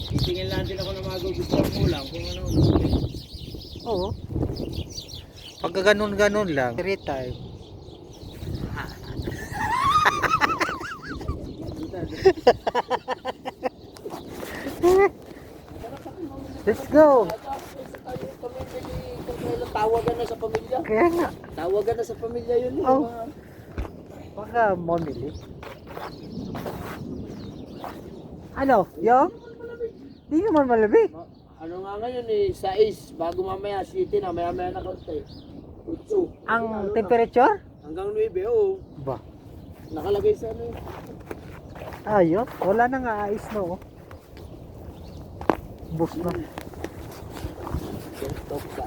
Titingin lang din ako na magugustuhan mo lang kung ano. Oo. Pagka ganun-ganun lang, free time. Let's go. Tawagan na sa pamilya. Kaya nga, Tawagan na sa pamilya yun. Oh. pagka mamili. Ano, yung? Di naman malamig. Ano nga ngayon eh, 6 bago mamaya 7 na, maya na kaunti. 8. Ang temperature? Hanggang 9, oo. Ba? Nakalagay sa ano eh. Ayun, wala nang aayos na oh. Bus na. Stop ka.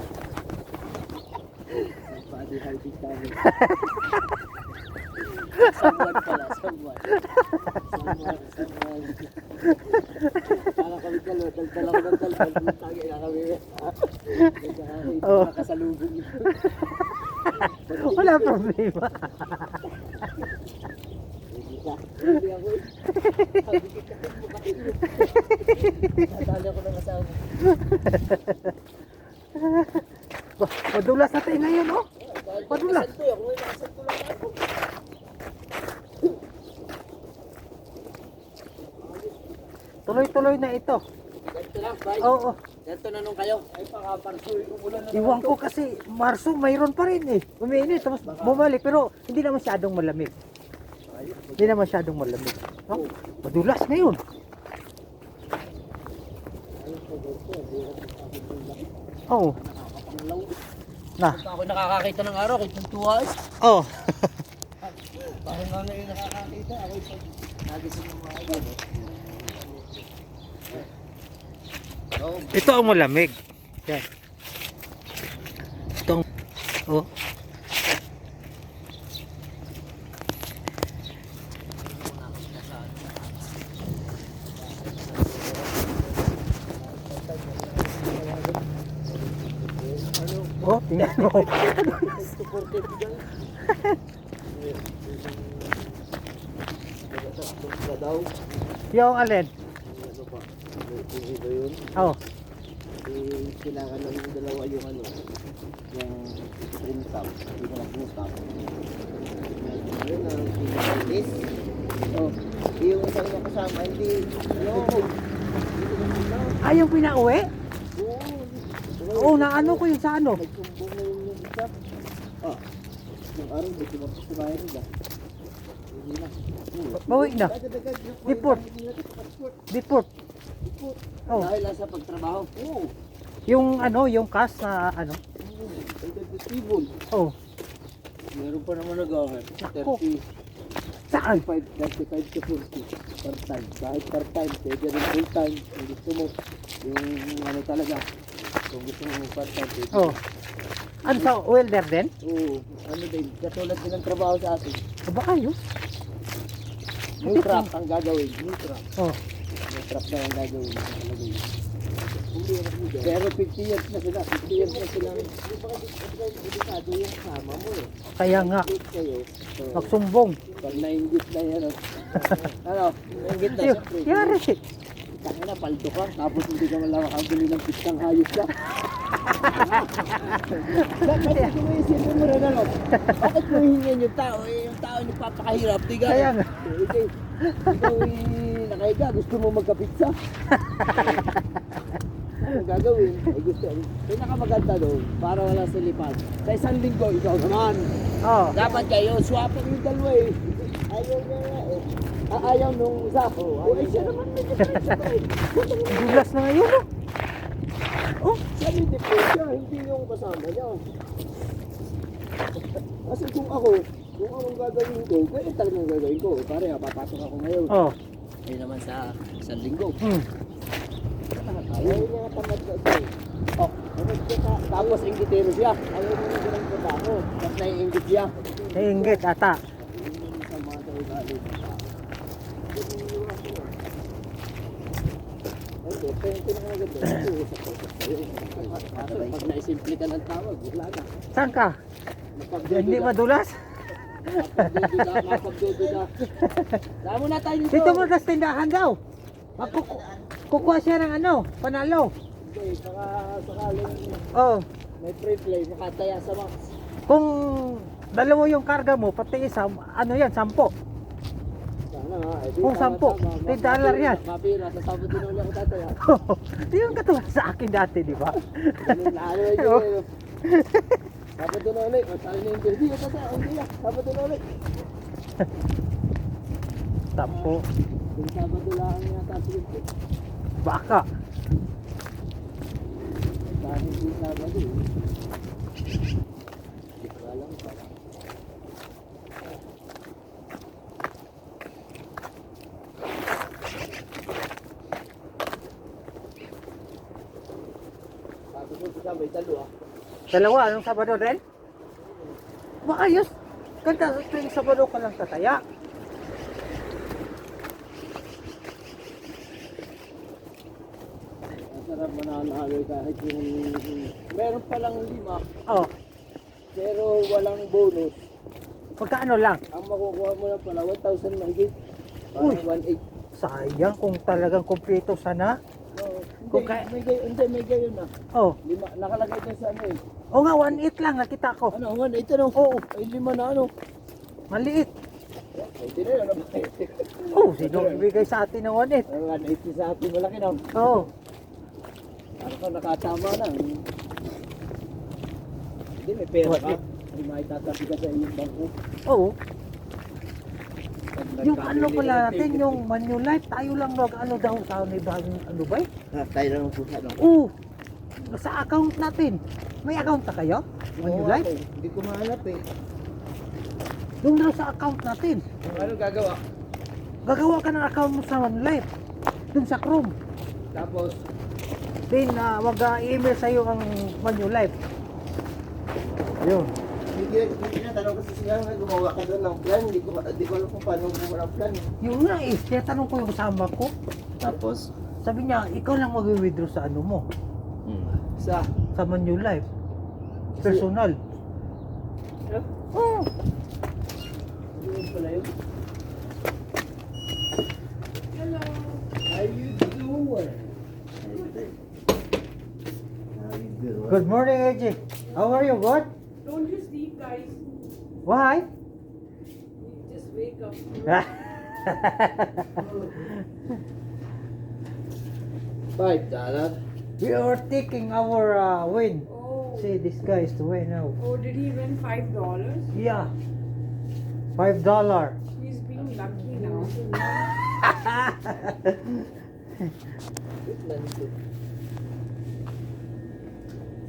Body hydrate tayo. Somewhat pala, somewhat. Para kami dalawa, daldal ako ng daldal. Tagi na kami. Oh. Nakasalubong yun. Wala problema. Hindi ako eh. Nadali ako ng asawa. Madulas natin na yun oh. Madulas. Nakasanto ako ngayon, nakasanto lang ako. Tuloy-tuloy na ito. Ganito lang, bye. Oo. Ganito na nung kayo. Ay, pakaparsuin ko mula na Iwan ko kasi Marso mayroon pa rin eh. Umiinit tapos bumalik pero hindi na masyadong malamig. Hindi na masyadong malamig. Oh, madulas na yun. Oo. Nakakapanglaw. Na. Basta ako nakakakita ng araw, kung tuntuhan. Oh. Parang nga ngayon nakakakita. Ako yung nagising ng mga iba. Ito ang malamig. Yan. Itong oh. Oh, tingnan mo. Yung alin? Ano pa? Yung iba yun. Oh. Kailangan ng dalawa yung ano. Yung trim top. Yung mga blue top. Yun ang pinakalis. Oh, yung isang niya kasama, hindi. No. Ay, yung pinauwi? Oo. Oo, naano ko yun sa ano? Nagsumbong na yung isa. Ah. Yung araw, may tumapos sa bahay nila. Hindi na. Bawi na. Deport. Deport. Oh. Dahil lang sa pagtrabaho. Oo. Yung ano, yung cash na ano? Nagdadistibol. Oh. Meron pa naman nag-ahit. Ako. 30, Saan? 35 to 40 per time. Kahit per time, pwede rin full time. Kung gusto mo, yung ano talaga. Kung gusto mo part time, pwede. Oh. Ano sa welder din? Oo. Ano din, katulad din ng trabaho sa atin. Aba ayos. New truck ang gagawin. New truck. Oh. New truck na ang gagawin. Pero 50 years na sila. 50 years na sila. Di ba edukado yung kasama mo eh. Kaya nga, Wait kayo. So, magsumbong. pag nainggit na yan. Ano? Nainggit na siyempre. Yari. Taka na, paldo ka. Tapos hindi ka man lang makabili ng pitang hayop ka. Bakit mo isipin mo rin ano? Bakit mo hingin yung tao? Eh, yung tao nagpapakahirap. Di ka. Kaya nga. Okay. Ikaw nakahiga. Gusto mo magkapitsa. Ano gagawin? Ay gusto. Pinakamaganda doon para wala silipad. Sa isang linggo, ikaw naman. Oh. Dapat kayo, swapping yung dalawa eh. Ayaw niya nga eh. Ayaw nung isa. Oh, ay siya naman may depresya eh. Dulas na ngayon. Oh. Siya may depresya, hindi yung kasama niya. Kasi kung anong gagawin ko, kaya talagang gagawin ko. Pare, papasok ako ngayon. Oh. Ay naman sa isang linggo. Hmm. Ayaw niya tamad ka siya eh. Oh, tapos inggitero siya. Ayaw niya na ganang trabaho. Tapos naiinggit siya. Nainggit ata. Sa mga ugali ng tao. Ay, depende na agad. Pag naisimple ka ng tawag, wala na. Saan ka? Hindi madulas? Mapagdududa. Damo na tayo nito. Dito mo sa tindahan daw. Makuku kukuha siya ng ano, panalo. Okay, baka sakaling Oh, may free play, makataya sa max. kung dalawa yung karga mo, pati isa, ano yan, 10. Sana nga, eh, di, Kung tama-tama. 10, $10 yan. Mapira, sa Sabado din ulit ako tataya. Di yung katulad sa akin dati, di ba? Ganun na, ano yun. Sabado na ulit, masali na yung hindi, tataya, hindi na, Sabado na ulit. 10. Kung Sabado lang yata sige. Baka. Dahil hindi Sabado eh. Hindi ko alam pa. Sabi ko siya may dalawa. Dalawa, anong Sabado rin? Maayos. Ganda, tuwing Sabado ka lang tataya. Masarap mananalo kahit yung meron palang 5 Oh, pero walang bonus. magkaano lang? Ang makukuha mo lang pala 1,000 mahigit. Uy. Parang 1,800. Sayang kung talagang kumpleto sana. No, Kung hindi, kaya- may gayon na. Oh, 5, nakalagay din sa ano eh. o nga, 1.8 lang nakita ko. Ano, 1,800 ano? Oo, Ay, 5 na ano? maliit. Ay, hindi na yun. Ano ba? Oh, sino bibigay sa atin ng 1.8? 1,800 sa atin, malaki na. Oo. Ano ka nakatama na? Hindi, may pera ka. 1,800. Hindi maitatabi ka sa iyong bangko. Oo. Pag Yung nagkamali ano pala ng natin, payment. yung Manulife, tayo lang ano daw sa may bagong ano ba? Tayo lang ang pusa, no? Oo. Sa account natin. May account na kayo? Manulife? Oo, hindi ko mahanap eh. Doon daw sa account natin. Ano gagawa? Gagawa ka ng account mo sa Manulife. Doon sa Chrome. Tapos, Then, mag-email sa'yo ang Manulife. Ayun. hindi na tanong kasi sila nga gumawa ka doon ng plan. Hindi ko alam kung paano gumawa ng plan. Yun nga eh. Kaya tanong ko yung kasama ko. Tapos, Sabi niya, ikaw lang mag-withdraw sa ano mo. sa Sa Manulife. Personal. Oh. yun pala yun. Hello. How you doing? Good morning, AJ. How are you? Good? Don't you sleep, guys. Why? You just wake up. $5. We are taking our win. Oh. See, this guy is the way now. Oh, did he win $5? Yeah. $5. He's being lucky now.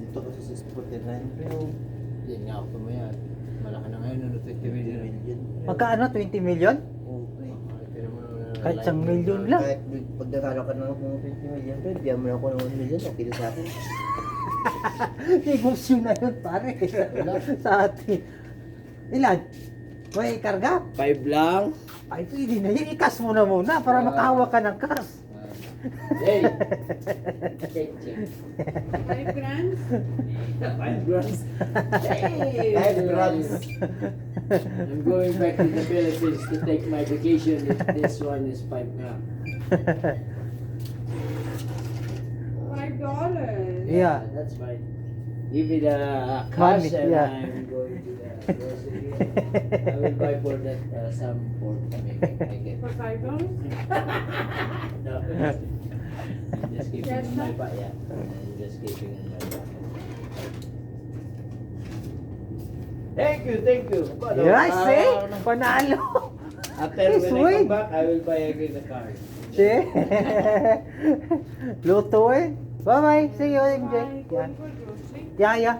Dito kasi sa 49 pero hindi nga ako tumayan. Malaki na ngayon, ano, 20 million. Magkaano? 20 million? Okay. Kahit isang million lang. Kahit pag natalo ka ng 20 million, pero bigyan mo na ako ng 1 million, okay na sa akin. Negosyo na yun, pare. Sa atin. Ilan? May karga? 5 lang. Ay, pwede na. Yung ikas mo na muna para makahawa ka ng cash. Hey! Check, check. 5 grand? 5 grams. Hey! 5 grams. I'm going back to the Philippines to take my vacation. This one is 5 grams. $5. Yeah. That's fine. Give me the cash Money, and yeah. I'm going to the grocery. I will buy for that some pork. Maybe I get. For $5? No, I'm just keeping Yes, in my sir. bag. Yeah, I'm just keeping in my bag. Thank you, thank you. Yeah, see? Panalo. After Yes, when I wait. come back, I will buy again the car. See? Luto eh. Bye-bye. See you, MJ. Bye. Yeah. Going for grocery? Yeah, yeah.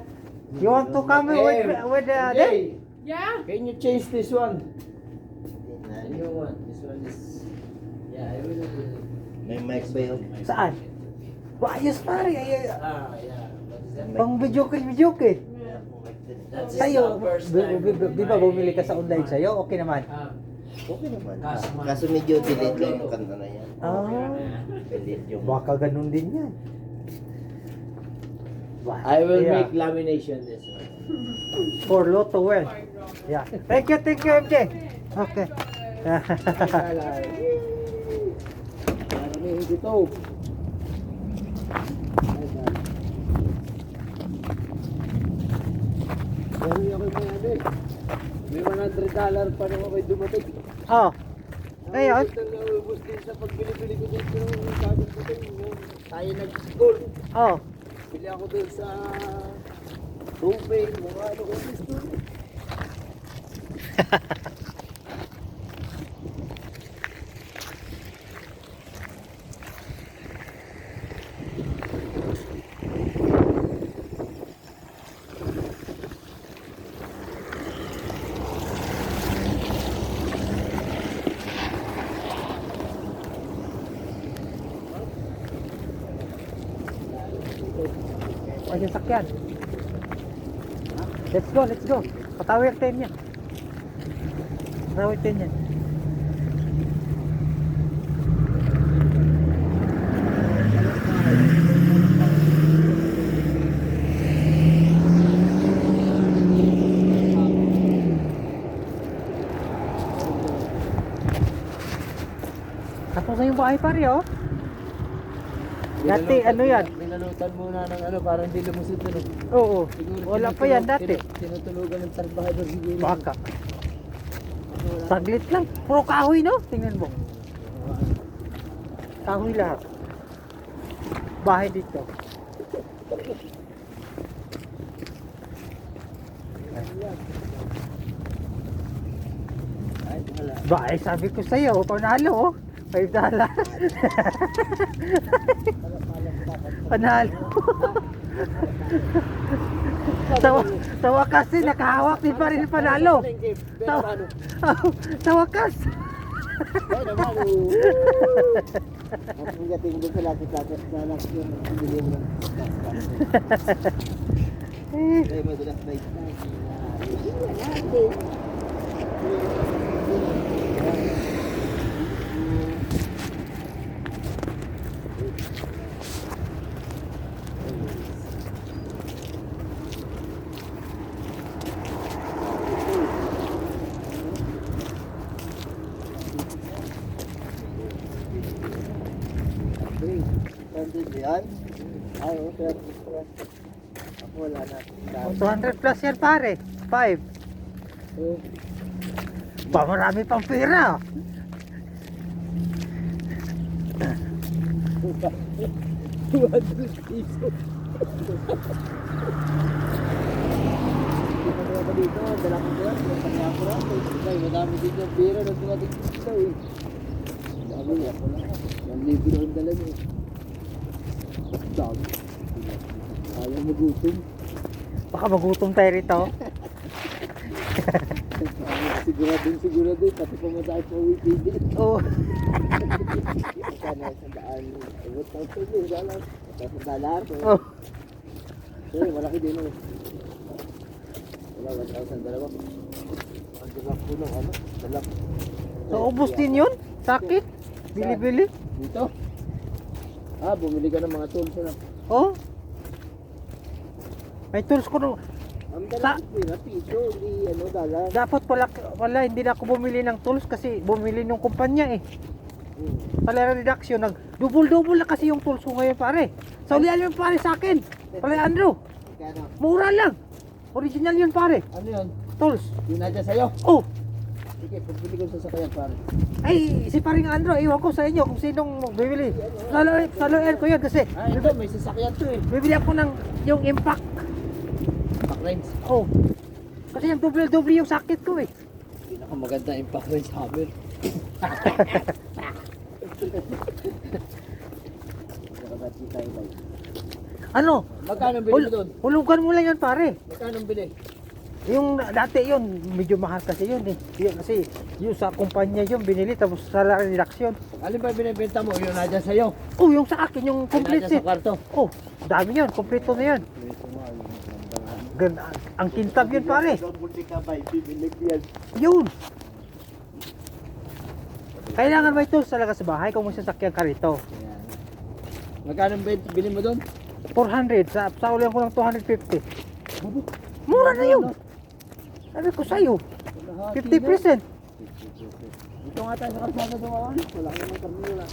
You want to come with them? Hey, Yeah. can you change this one? The new one. This one is. Yeah, I will. May mic ba yun? Saan? Ayos pare. Ay, Ah, yeah. What is that? pang video eh. Yeah. That's Sa'yo, the first time di ba bumili ka sa online sa'yo? Okay naman. Okay naman. Kaso Kaso medyo delete lang yung kanta na yan. Ah, Delete yung... baka ganun din yan. I will Yeah. make lamination this one. For Lotto win. $5. Yeah. Thank you, MJ. Okay. $5. Marami dito. May $100 pa naman may dumating. Oh. Ngayon, Ito na ubus din sa pagbili-bili ko dito ng sabi ko din, yung tayo nag-school. oh. Bili ako dun sa tubig, mga ano ko gusto. O, yung sakyan. Let's go, let's go. Patawir 10 yan. Patawir 10 yan. Tapos na yung bahay pare, oh. Dati, ano yan? Binalutan muna ng ano, parang hindi lumusot ano. Oo. Siguro Wala pa yan dati. Tinutulugan ng trabahador siguro. Baka. Saglit lang. Puro kahoy, no? Tingnan mo. Kahoy lahat. Bahay dito. Ay, wala. Bahay, sabi ko sa'yo, panalo, oh. $5. Panalo. Sa wakas din, nakahawak din pa rin panalo. Sa wakas. Ay, naman. At ang gating doon sa lapit-lapit na lang yun. Bili mo lang. Ay, madulas na ito. Yan? Ay, okay. Ako wala na. 200 plus yan pare. 5. Ba, marami pang pera. 200 pesos. Dito ako dito, dala ko dyan, ako lang. Ay, madami din yung pera na dumating dito eh. Dami, ako lang. Yung libre ang dala niyo. Dami. Ayaw magutom. Baka magutom tayo rito. Siguradong, pati pumatay pa weekend. Oo. Sana sa daan. Iwot na ito yun, wala. Sa dalar. Oh. Eh, malaki din eh. Wala, 1,000 dalawa. Ang dalak po ng ano? Dalak. So, ubos din yun? Sakit? Bili-bili? Dito? Ah, bumili ka ng mga tools na. Oh. May tools ko no. Ang dalak po yun, piso, hindi ano, dalar. Dapat wala, hindi na ako bumili ng tools kasi bumili ng kumpanya eh. Pala reduction, double na kasi yung tools ko ngayon pare. Sa ulian yun pare sa akin. Pala Andrew, Kano? mura lang. Original yun pare. Ano yun? Tools. Yun na dyan sa'yo? Oh, Sige, pagbili ko sa sasakyan pare. ay si paring Andrew, iwan ko sa inyo kung sinong bibili. Saluin ko yun kasi Ah, ito, may sasakyan to eh. bibili ako ng yung impact. Impact range. Oh. Kasi yung double yung sakit ko eh. Pinakamaganda impact range hammer. Nakabati tayo tayo. Ano? Magkano bili mo doon? Hulugan mo lang yan pare. Magkano bili? Yung dati yun, medyo mahal kasi yun eh. Yun, kasi yung sa kumpanya yun binili tapos salary reduction. Alin ba binibenta mo? Yun na dyan sa'yo. Oh, yung sa akin, yung complete Yun na dyan set. sa kwarto. Oh, dami yun, kompleto na yun. Ang kintab yun pare. Yun. Kailangan may tools talaga sa bahay kung may sasakyan ka rito. Ayan. Magkano bili mo doon? 400, sa ulihan ko lang 250. Mura na yun. Sabi ko sa'yo, 50%. Ito nga tayo sa kalsada doon. Wala ka naman kami wala.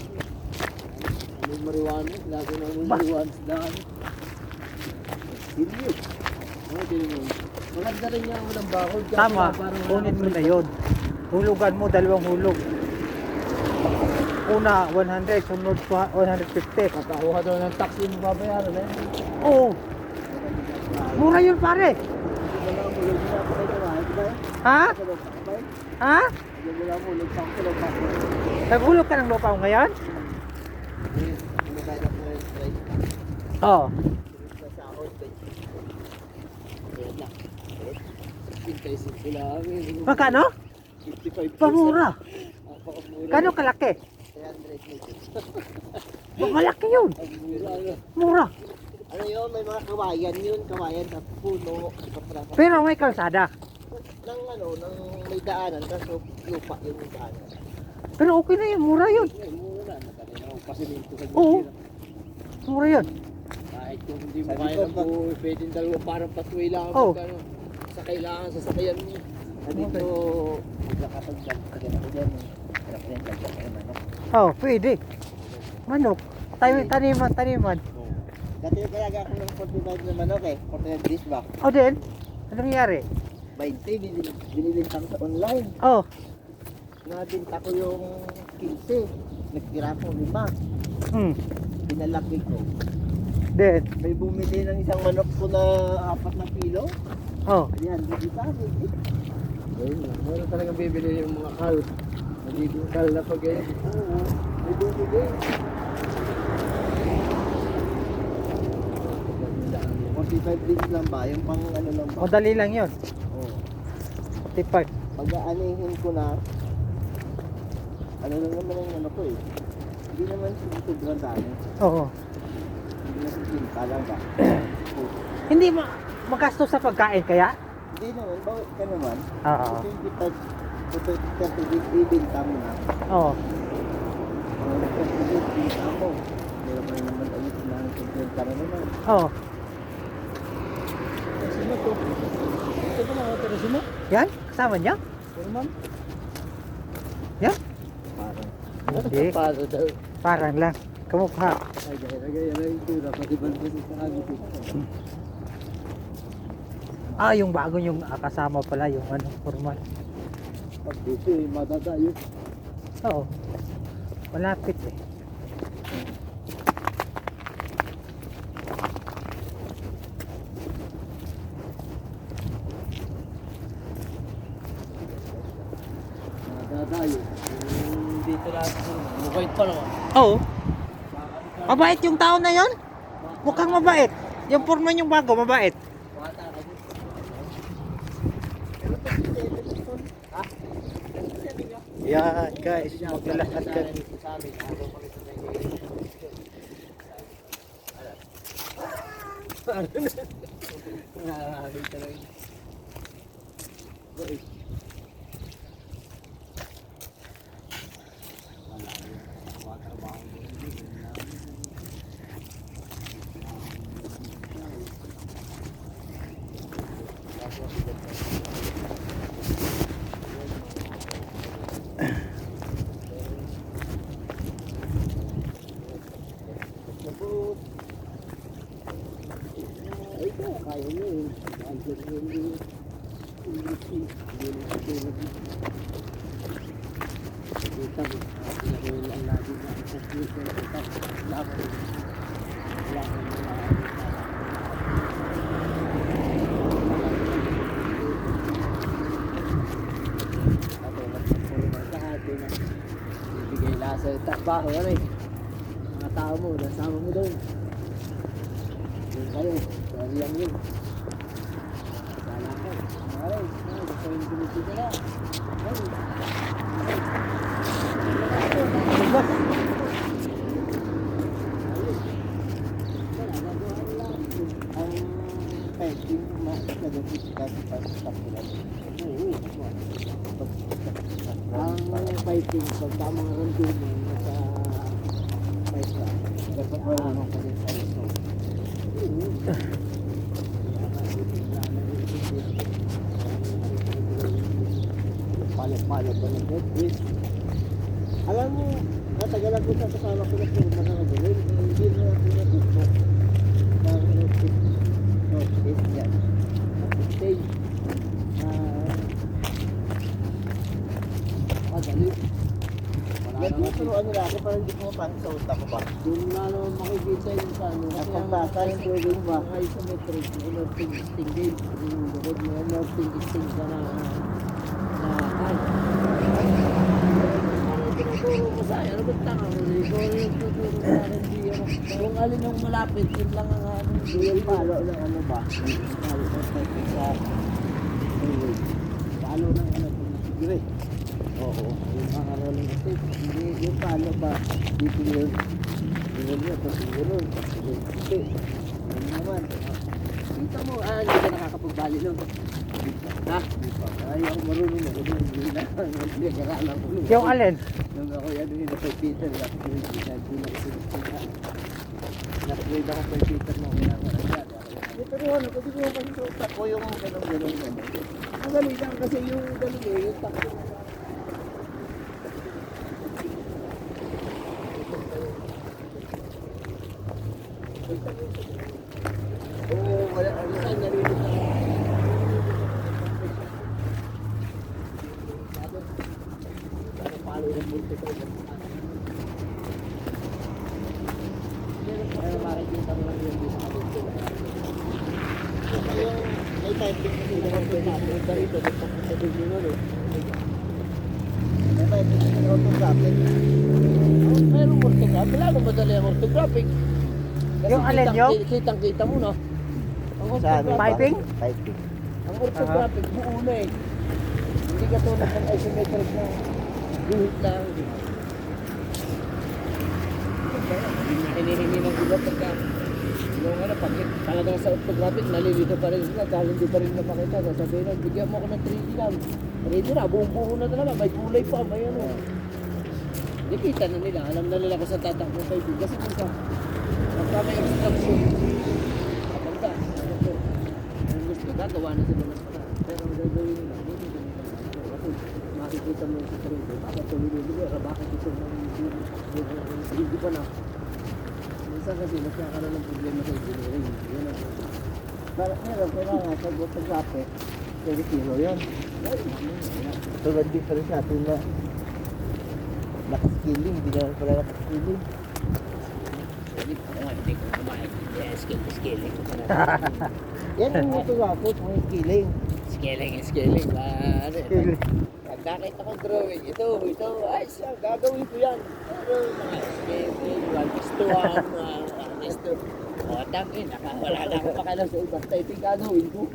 Ano yung marijuana? Lagi na yung marijuana sa daan. Silyo. Ano din mo? Maganda rin yung unang bakod. Kasi Tama, parang kunin mo na yun. Hulugan mo, 2 hulog. Una, 100, sunod 150. Kakakuha daw ng tax yung babayaran eh. Oo, mura yun pare. Wala mo, log na ako kayo na. Di ba? Ha? Sa log pa ba? Ha? Wala mo, log pa ako, log pa ako. Naghulog ka ng lupa mo ngayon? Kumakain ako ng strike. Oo. Sa sahod. Ayan na. 55 lang. Magkano? 55 Pamura. Pakamura. Kano kalaki? 300 meters. Malaki yun. Ang mura, ano. Mura. Ano yun, may mga kawayan yun, kawayan sa puno, sa prapa. Pero may kalsada. Nang ano, nang may daanan, kaso lupa yung daanan. Pero okay na yun, mura yun. Ay, mura na kanina, ang pasiminto sa Oo. Mura yun. Kahit kung hindi mo kaya ng buo, pwedeng dalawa parang pathway lang. Oo. Ano, sa kailangan, sasakayan mo. Dito, magkakapagdag, kagyan ako dyan. Harap yan, dagdag kayo manok. Oh, pwede. Manok. Taniman. Dati yung kalaga ako ng 45 na manok eh, 45 days back. O din, anong nangyari? 20, binibintang sa online. Oh, Nabinta ko yung 15. Nagtira ko 5. Pinalaki ko. din. May bumili ng isang manok ko na 4 na kilo. Oh, Ayan, hindi sa akin. Ayun, meron talagang bibili yung mga kal. Nagiging kal na pag ganyan. Oo, may bumili. 45 days lang ba? Yung pang ano lang ba? madali lang yun. Oo. 45. Pag-aanihin ko na, ano lang naman ang ano ko eh. Hindi naman sobrang dami. Oo. Hindi na sisinta lang ba? Hindi magastos sa pagkain kaya? Hindi naman, bawat ka naman. Oo. 25 to 30 days, ibinta mo na. Oo. 30 days, ibinta mo. Meron pa rin naman ulit na 50 na naman. Oo. Kasi mo to. Ito ba mga operasyon mo? Yan? Kasama niya? Pero ma'am? Yan? Parang. Hindi. Parang daw. Parang lang. Kamukha. Ay, gaya na yung tura. Pati ba sa agit ito? Ah, yung bago yung kasama pala, yung ano, formal. Pag dito eh, madadayo. Oo. Malapit eh. Madadayo. Dito lahat sa mukait pa naman. Oo. Mabait yung tao na yon? Mukhang mabait. Yung forma yung bago, mabait. Bata ka dito. Yan guys, maglalakad ka. Ay, kaya nyo eh. Andyan nyo yung dito mo. Pinagawin lang natin na isang dito na ito. Laban. Laban na ibigay lahat sa trabaho. Ano eh? Mga tao mo, nasama mo doon. Doon kayo. Sorry lang yun. Kasala ko. Ay, gusto yung tumitito na. Ay. Diba? Ang pwedeng makagalit kasi pagkakulan. Ang fighting, pag tamang random mo, nasa fight ka. Dapat mo ka din sa ito. Palat-palat ba ng head? Alam mo, natagal ako sa kasama ko na po nakakagaling. Hindi na ako natuto. Parang notice yan. Stay. hindi ko pang-south ako ba? Yung nga naman makikita yung sa ano. Ang pagbatas, pwedeng ba? Yung isometric, yung emerging distinguish. Yung bukod ng emerging distinguish ka na ay. Ano tinuturo ko sa'yo? Ano ba't tanga mo? Ikaw yung tuturo ko sa akin. Di ano. Kung alin ang malapit, yun lang ang ano. Yung palo ng ano ba? Yung palo ng pwede sa highway. Palo ng ano. Sige. Oo. Yung mga rolling stick. Hindi, yung palo ba? Dito yun. Yun yun, tapos yun. Hindi. Ano naman? Kita mo, hindi ka nakakapagbali nun. Ha? Ay, ako marunong ako doon. Hindi na. Nag-aaral ko. Yung alin? Nung ako yan, hindi na kay Peter. Upgrade ko siya. Hindi na kasi upgrade ako kay Peter na kailangan siya. Pero ano, kasi ko kasi suot ako yung ganun-ganun. Ang galing lang kasi yung ganun eh, yung takbo. Oo, wala. Ano saan narinig ako? Palo ng multo ko. Pero makikita mo lang yung sa kabito. Yung may typing kasi naman po natin sa rito, sa video mo rin. May typing kasi na orthographic. Mayroong orthographic. Wala nang madali ang orthographic. Kasi Yung alin nyo? Kitang-kita mo, no? Ang Sa ano ba? Typing? Typing. Ang orthographic, buo na eh. Hindi ka tulad ng isometric na guhit lang. Hinihingi ng iba pagka yung ano, pag talagang sa orthographic, nalilito pa rin sila dahil hindi pa rin na makita. Sasabihin na, bigyan mo ako ng 3D lang. 3D na, buong-buo na talaga. May kulay pa, may ano. Nakita na nila, alam na nila kung saan tatakbo kayo. Kasi kung sa pagka may instruction, kapag ka, ano to, ang gusto, gagawa na sila ng para. Pero ang gagawin nila, hindi nila kasi makikita mo sa sarili, bakit ito nililibera, bakit ito hindi pa na. Minsan kasi nagkakaroon ng problema sa engineering. Yun ang Meron, kailangan sa orthographic. Kasi zero yun. Tulad difference natin na nakaskilling, hindi naman pala nakaskilling. hindi ko kumain. Scaling. Yan yung orthographic, may skilling. Scaling. Pagkakita ko drawing, ito, ay siya, gagawin ko yan. Pero mga scaling, gustuhan, gusto. O, tangin, wala na akong pakialam sa ibang typing gagawin ko.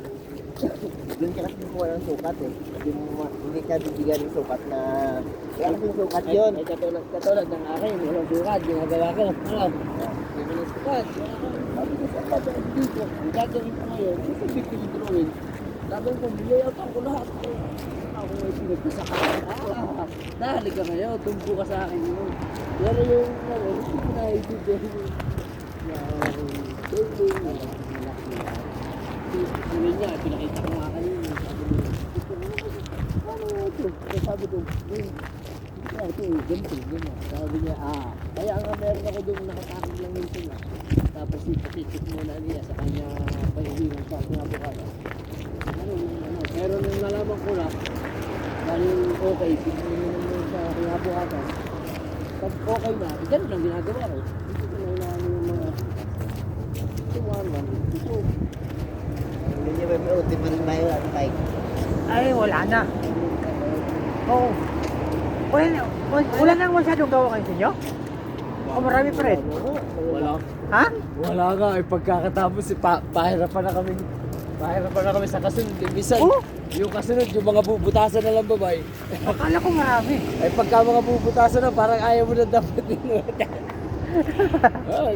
Doon ka kasi kumuha ng sukat eh. Hindi ka bibigyan ng sukat na... Kaya kasi yung sukat yun. Ay, katulad ng akin, walang sukat, ginagawa ko. Alam, hindi mo ng sukat. Sabi ko sa kanya, dito, ang gagawin ko ngayon, ito bigyan drawing. Sabi ko, layout ako lahat. Ako may pinagkasakalan. Dahil ka ngayon, tumpo ka sa akin yun. Pero yung, hindi ko naibigyan yung building, sabi niya, pinakita ko nga kayo. Sabi ko, ito, ganito, ganyan. Sabi niya, kaya nga meron ako doon nakatakot lang yun sila. Tapos ipatikit muna niya sa kanya pahihingan sa aking abogado. Pero nung nalaman ko na, dahil okay, pinagin mo sa aking abogado. Pag okay na, ganun lang ginagawa ko. Hindi ko na inaano yung mga tuwanan, ito. Hindi niya may uti pa rin tayo at Mike. Ay, wala na. Oo. Wala nang masyadong gawa kayo sa inyo? O marami pa rin? Wala. Ha? Wala nga, pagkakatapos, pahirapan na kami sa kasunod. Bisan, Oh. yung kasunod, yung mga bubutasan na lang babay. Akala ko marami. Ay pagka mga bubutasan na, parang ayaw mo na dapat din.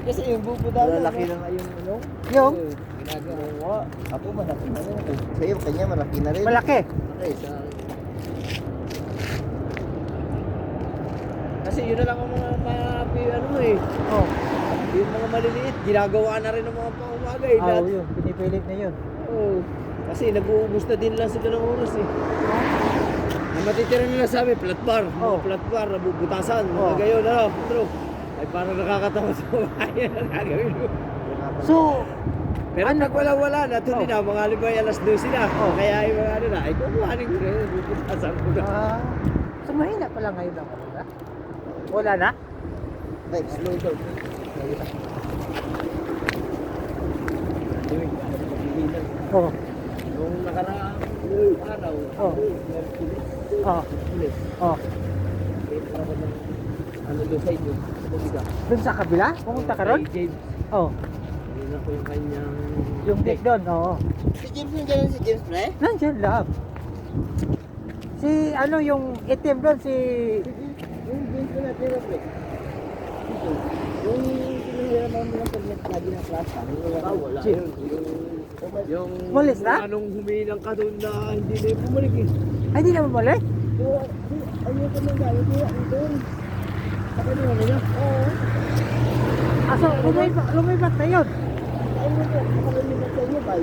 Kasi yung bubutasan Malaki na nga yung ano. Yung? Ginagawa. Ako malaki na rin. Sa'yo, kanya malaki na rin. Malaki. Okay, sa... Kasi yun na lang ang mga ano mo eh. Oh. Yung mga maliliit, ginagawa na rin ng mga pangumaga eh. Ah, yun. Pinipilit na yun. Oo. Kasi nag-uubos na din lang sila ng oras eh. Ang matitira nila sa amin, flat bar. Mga Oh. flat bar, nabubutasan. Mga Oh. gayon, ano, Pedro. Ay parang nakakatawa sa bayan ang gagawin mo. So, Pero pag wala na, tuloy na, mga halimbawa alas 12 na. Oh. Kaya yung mga ano na, ay kukuhanin ko na yun, bubutasan ko na. so mahina pala ngayon ang ano na? Wala na? Thanks, slow down. Oh. Nung nakaraang araw, Oh. Mercury, Oh. ulit. Oh. Ito ako ng ano doon sa inyo, bumiga. Doon sa kabila? Pumunta ka ron? Kay James, Oh. yun ako yung kanyang Yung deck doon, oo. Si James nandiyan si James, pre? Nandiyan lang. Si ano yung itim doon, si... Yung James na natin, pre. Yung pinahirapan mo ng permit lagi ng class, wala Chip. yun. Yung Walis na? anong humilang ka doon na hindi na yung bumalik eh. Ay, di naman balik? Ayun ka nang gano'n, kaya doon. Sa kanya naman niya? Oo. Aso, lumipat na yun. Ayun mo po, makalimutan sa inyo, bay.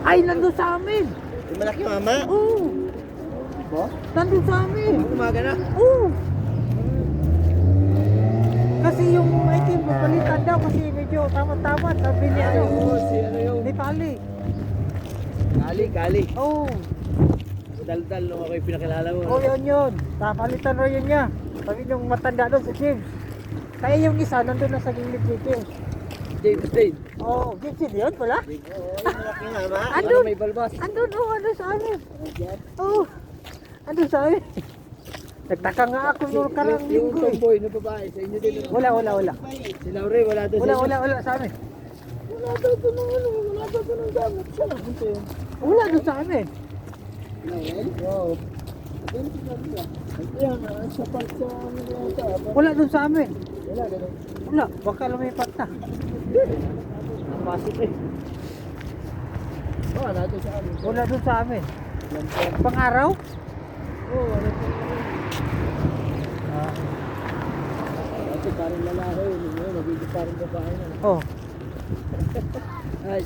Ay, nandun sa amin. Yung malaki mama? Oo. Bo? Nandun sa amin. Umaga na? Oo. Kasi yung itim, papalitan daw kasi medyo tama-tama. Sabi ni ano, Si ano yung ni Pali. Kali. Oo. Daldal nung ako yung pinakilala mo. Oh, yun. Papalitan rin yun niya. Sabi yung matanda doon si James. Kaya yung isa, nandun na sa gilid ni James. James Dane. Oh, James yun pala? Oo, yung malaki mama. Andun. May balbas. Andun, andun sa amin. Oh, andun sa amin. Nagtaka nga ako yung karang Yung linggo eh. tomboy na babae, sa inyo din. Wala. Si Laure, wala doon sa inyo. Wala sa amin. Wala daw ito ng ano, wala daw ito ng gamit. Siya lang ito yun. Wala doon sa amin. Oo. Ayun, sinabi niya. Ayan, sa part sa ano na yata. Wala doon sa amin. Wala, ganun. Wala, baka lumipat na. Napasok eh. Oo, natin sa amin. Wala doon sa amin. Pang-araw? Oo, wala sa amin. Ah, Kasi parang lalaki, nagiging parang babae na. oh. Ay,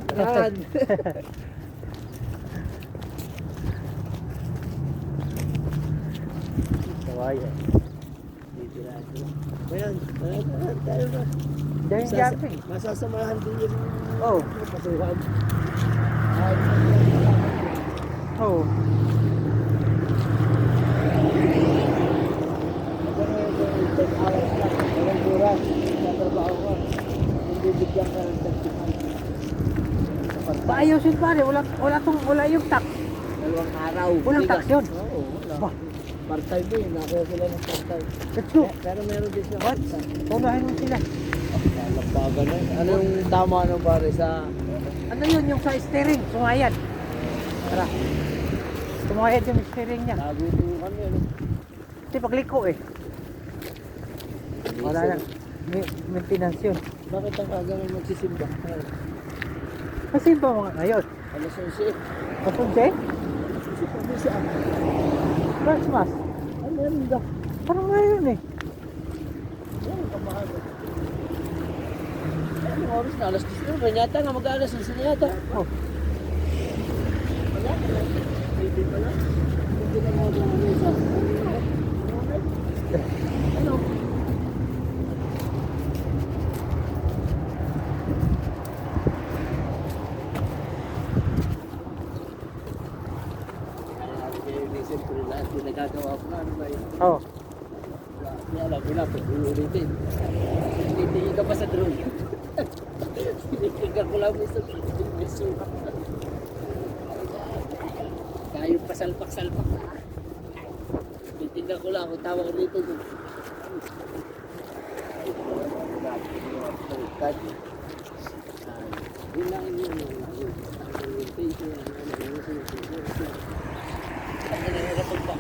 saan? Kawayan. Ayan, tayo na. Dahil jumping. Masasamahan din yung Oh, pasuhan. oh. Paayusin pare, wala yung tax. Dalawang araw. Walang tax yun. Oo, wala. Bah. Part-time eh, nakuha sila ng part-time. Let's go. Pero meron din siya. What? Unahin mo sila. Lampagan na. Ano yung tama ng pare sa... Ano yun yung sa steering? Sumayad. Tara. Sumayad yung steering niya. Nagutukan yun. Kasi pagliko eh. Wala lang. Maintenance yun. Bakit ang aga may magsisimba? Kasi ba mga ngayon? Alas 11. Kapunse? Sisimba siya. Christmas? Ano yan ba? Parang ngayon eh. Ano kamahal? Ano oras na? Alas 10 na. Yata nga mag-alas 11 na yata. Oh. Wala. Hindi pala. Hindi na mga gano'n isa. Ano? Siyempre lahat yung nagagawa ko na ano ba yun? Oh. Hindi alam ko na pag uulitin. Titingin ka pa sa drone. Tinitingnan ko lang sa suka. Tayo pasalpak-salpak na. Titingnan ko lang kung tawag dito. Yun lang yun. Ang nangyayarapag ba?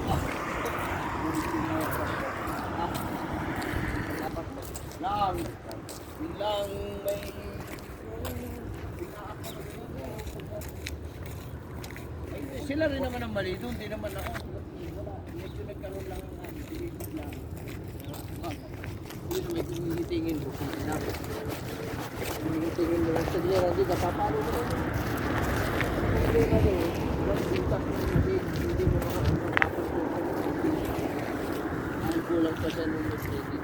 Lang may ay, sila rin naman ang mali doon, di naman ako. Medyo nagkaroon lang ng pinipig lang. Hindi na may hinihitingin ko kung sinabi. Hinihitingin mo lang sa diyan, hindi napapalo mo naman. Hindi na rin, hindi mo makapapapos ko. Ang kulang pa siya nung mas ready.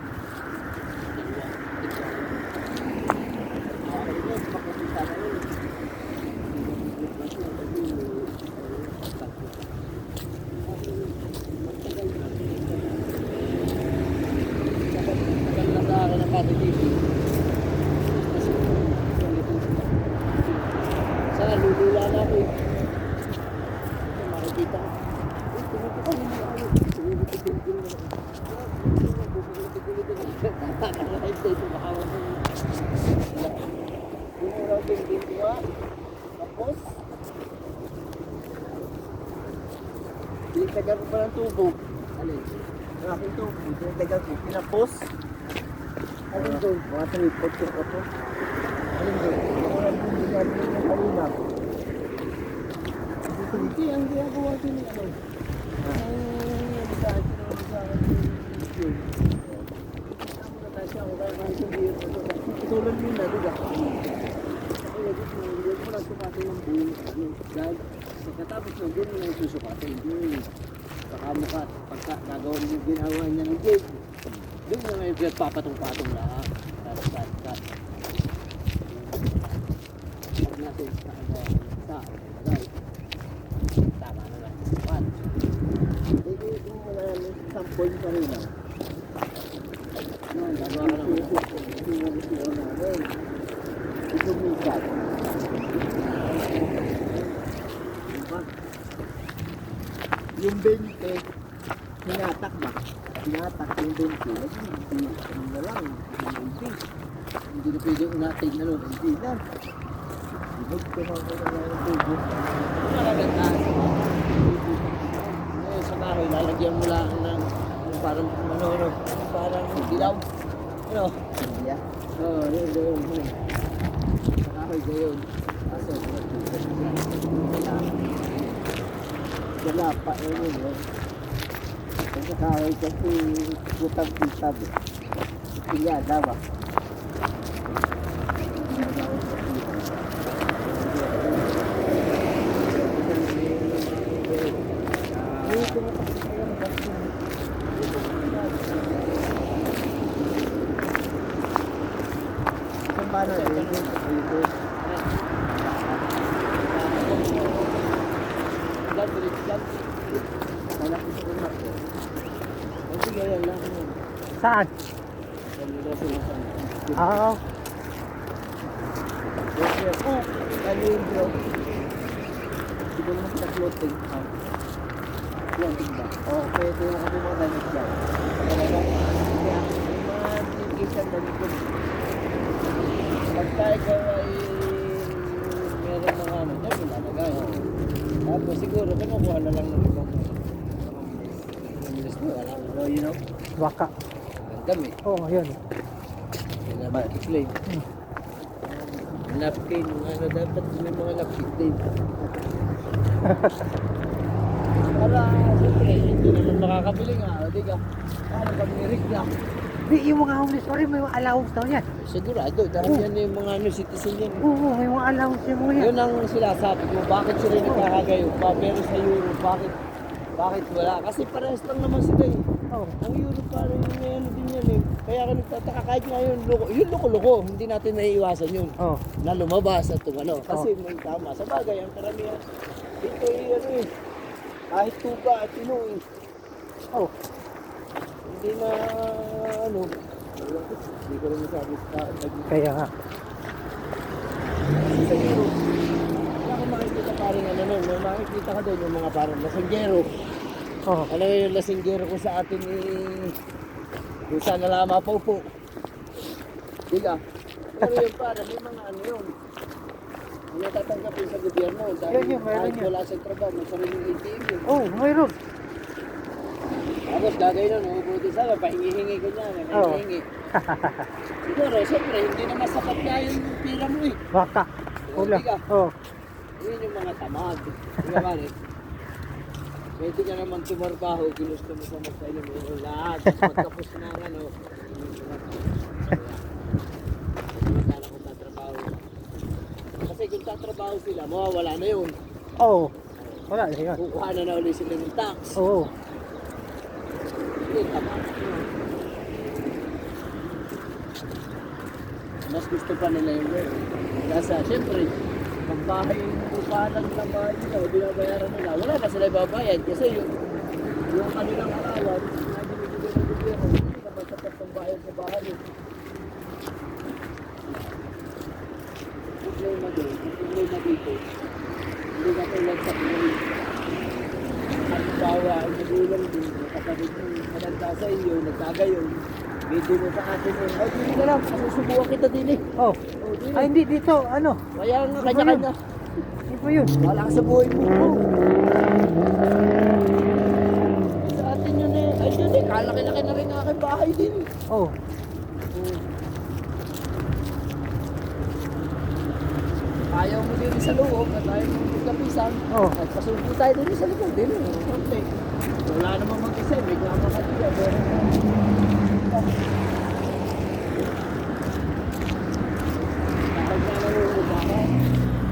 Nalulula na ako eh. Makikita ko. Eh, tumito ka naman ako. Tumito-tumito na ako. Nakakalive tayo ito. Makawan ko. Bumuraw din dito ha. Tapos. Tinitagal ko pa ng tubo. Alin? Ang aking tubo. Tinitagal ko. Pinapos. Alin doon? Mga 3 pot yung oto. Alin doon? Ako lang yung ginagawa ng kanina. Hindi, ang ginagawa din ni ano. Ang saan yun. Ako na tayo siya. Ako tayo kahit hindi yun. Tutulan mo na, diba? Ako yun mo lang sukatin ng buong ano. Dahil pagkatapos ng doon mo lang susukatin. Doon pakamukha. Pagka nagawa mo yung ginawa niya ng gate. Doon mo ngayon papatong-patong lahat. Kat. Huwag natin sa bagay. Tama na lang. What? Hindi kung wala isang point pa rin lang. Gagawa ka naman. Ito minsan. Yung 20, hinatak ba? Hinatak yung 20. Ano na lang, 20. Hindi na pwede unatin na lang, hindi na. Ibig ko na ako na lang tubo. Malaganda. Ngayon sa kahoy, lalagyan mo lang ng parang ano, parang dilaw. Ano? Yeah. Oo, yun. Sa kahoy, gayon. Kaso, wala pa, yun. Sa kahoy kasi putang-putab. Kaya, dawa. Paano dito? Saan? Oo. Kalibro. Siguro mas na-floating. Floating ba? Oo, pwede mo kami mga damit dyan. Kaya, may mga application na dito. Pagka ikaw ay meron mga ano dyan, ilalagay. Tapos siguro, kinukuha na lang ng ibang milis mo, wala mo, you know? Baka. Gandam eh. Oo, yun. Yan na explain. Napkin, ano dapat may mga napkin din. Para siyempre, hindi naman makakabili nga, o di ka? Paano kami rig na? Di, yung mga homeless pa rin, may mga allowance daw yan. Sigurado, dahil yan yung mga ano, citizen yan. Oo, may mga allowance yung mga yan. Yun ang sinasabi ko, bakit sila nagkakagayo pa, pero sa Europe, bakit wala? Kasi parehas lang naman sila eh. Oo. Ang Europe parang may ano din yan eh. Kaya ka nagtataka kahit nga yung loko-loko, hindi natin naiiwasan yun. Oo. Na lumabas at tumano. Kasi may tama. Sa bagay, ang karamihan, dito yung ano eh, kahit tuba at Pinoy, Oo. hindi na ano, hindi ko rin masabi sa Kaya nga. sa Europe. Wala kang makikita parang ano nun, may makikita ka doon yung mga parang lasanggero. Oo. Ano yung lasanggero ko sa atin eh, kung saan na mapaupo. Diga. Pero yung parang may mga ano yun. Ang natatanggapin sa gobyerno dahil Yun, meron kahit yun. wala sa trabaho, may sariling ATM yun. Oo, mayroon. Tapos gagawin nun, mabuti sana, pahingi-hingi ko niya, Oo. pahingi. Siguro, siyempre, hindi na masapat nga yung pira mo eh. Baka. Wala. Diga. Oo. Yun yung mga tamad. Diga ba rin? Pwede ka naman tumarbaho, ginusto mo sa magkailin mo lahat. Tapos pagkapos na nga, no, magkala kung tatrabaho. Kasi kung tatrabaho sila, mawawala na yun. Oo. Wala na yun. Kukuha na ulit sila ng tax. Oo. Yun, tama. Mas gusto pa nila yung work. Kasi siyempre, pag bahay, upahan lang ng bahay nila, o binabayaran nila, wala pa sila ibabayad kasi yung kanilang arawan, na binibigyan ng gobyerno, hindi naman sapat ng bayad sa bahay yun. Problema doon, problema dito, Hindi ka tulad sa Pinoy. Halimbawa, ang magulang din, kapatid mo, matanda sa iyo, nagkagayon. Hindi mo sa atin eh. Ay, hindi ka lang, masusubukan kita din eh. Oh. Oh, din Ay, eh. hindi dito. Ano? Kaya nga, kanya-kanya. Ano ba yun? Wala ka sa buhay mo. Oh. Sa atin yun eh. Ay, yun eh. Kalaki-laki na rin ang aking bahay din. Oh. Ayaw mo din sa loob at ayaw mo magkapisan. Oh. At pasubo tayo din sa likod din. Okay. Wala namang mag-isa. May klama ka dito. Kapag na nangungubahan,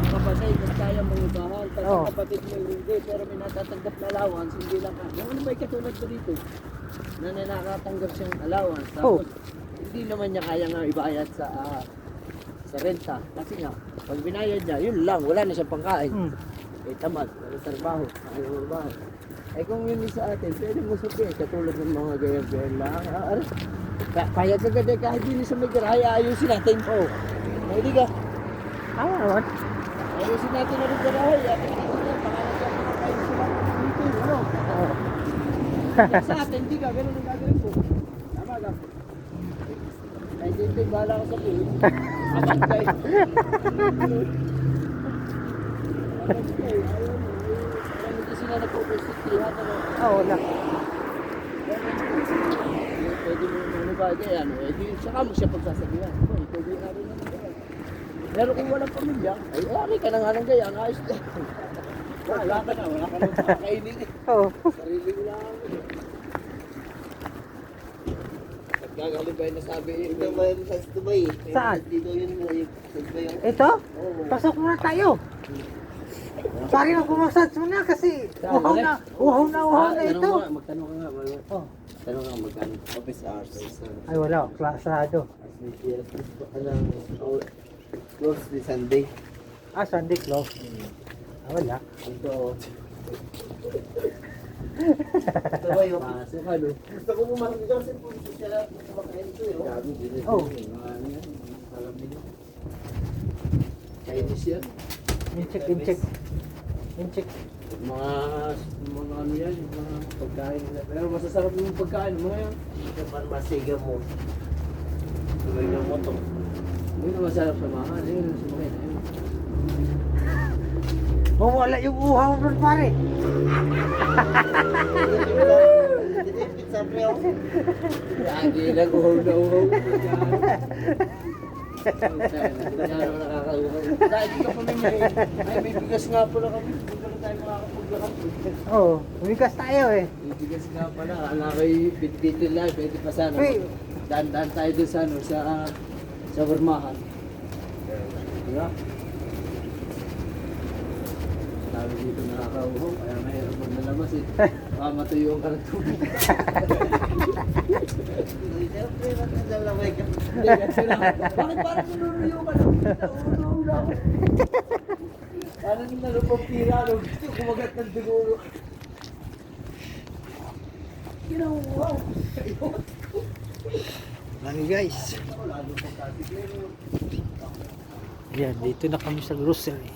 kapatid, kung kaya mangubahan. Tapos Oh. kapatid mo hindi, pero may natatanggap na allowance, hindi lang ka. Yung ano may katulad ko dito, na nakakatanggap siyang allowance. Oh. Tapos, hindi naman niya kaya nga ibayad sa renta. Kasi nga, pag binayad niya, yun lang, wala na siyang pangkain. Hmm. Eh, tamad, wala trabaho, ayaw trabaho. Eh kung yun sa atin, pwede mo sabihin, katulad ng mga ganyan-ganyan lang. Kaya kagad eh, kahit din sa may garaya, ayusin natin. Oh. Pwede ka. Tama naman. Ayusin natin na rin garaya. Pangalan ka mga kayo sila. Dito, ano? Oh. Sa atin, di ka, ganun ang gagawin mo. Tama ka. Ay, hindi, bahala ka sa buhay. Abad ka eh. Abad ka eh, ayaw mo. Parang hindi sila nagpo-prostitute, ano? Oh, wala. Pwede mo ano ba kaya ano, eh di saka mo siya pagsasabihan. Oh, pwede nga rin naman gaya. Pero kung walang pamilya, ay ari ka na nga ng gaya, ayos na. Wala ka na makakainin eh. Oh. Sarili mo lang. At gagaling ba yung nasabi eh. Ito ba yung sa Dubai? Saan? Dito yun yung sa Dubai yung... Ito? Oo. Pasok muna tayo. Pari na pumasad muna kasi uhaw na Tanong ito. mo nga, magtanong ka nga. Oh. Tanong ka magkano. Office hours. Ay wala, klasado. Close this Sunday. Ah, Sunday close. Ah, wala. Ito. Ito ba yung... Pasok ka no. Gusto ko pumasok dito kasi po sila kumakain ito eh. Sabi din Oh. mga ano yan, alam nila. Chinese yan. Incheck. Incheck. Mga ano yan, yung mga pagkain nila. Pero masasarap yung pagkain, mga yan. Ito parang masigaw mo. Tuloy ng moto. Hindi na masarap sa mahal, yun ang sumakit. Ayun. Mawala yung uhaw nun pare. Dinipit sa pre ako. Lagi lang uhaw na uhaw. Kaya nakakauhaw. Dahil dito pamimili. Ay, may bigas nga pala kami. Huwag na tayo makakapaglakad. Oh, umigas tayo eh. May bigas nga pala. Alam ko yung bit-bitin lang. Pwede pa sana. Hey. Daan-daan tayo dun sa ano, sa Burmahan. Diba? Sabi dito nakakauhaw. Kaya mayroon pag nalabas eh. Baka matuyuan ka ng tubig. Siyempre, magkasalamay ka. Hindi, kasi lang. Bakit parang ninunuyo ka lang? Nauunaw na ako. Parang nalupang tira, no? Gusto kumagat ng dugo. Kinauuhaw. Lagi guys. Yan, dito na kami sa grocery.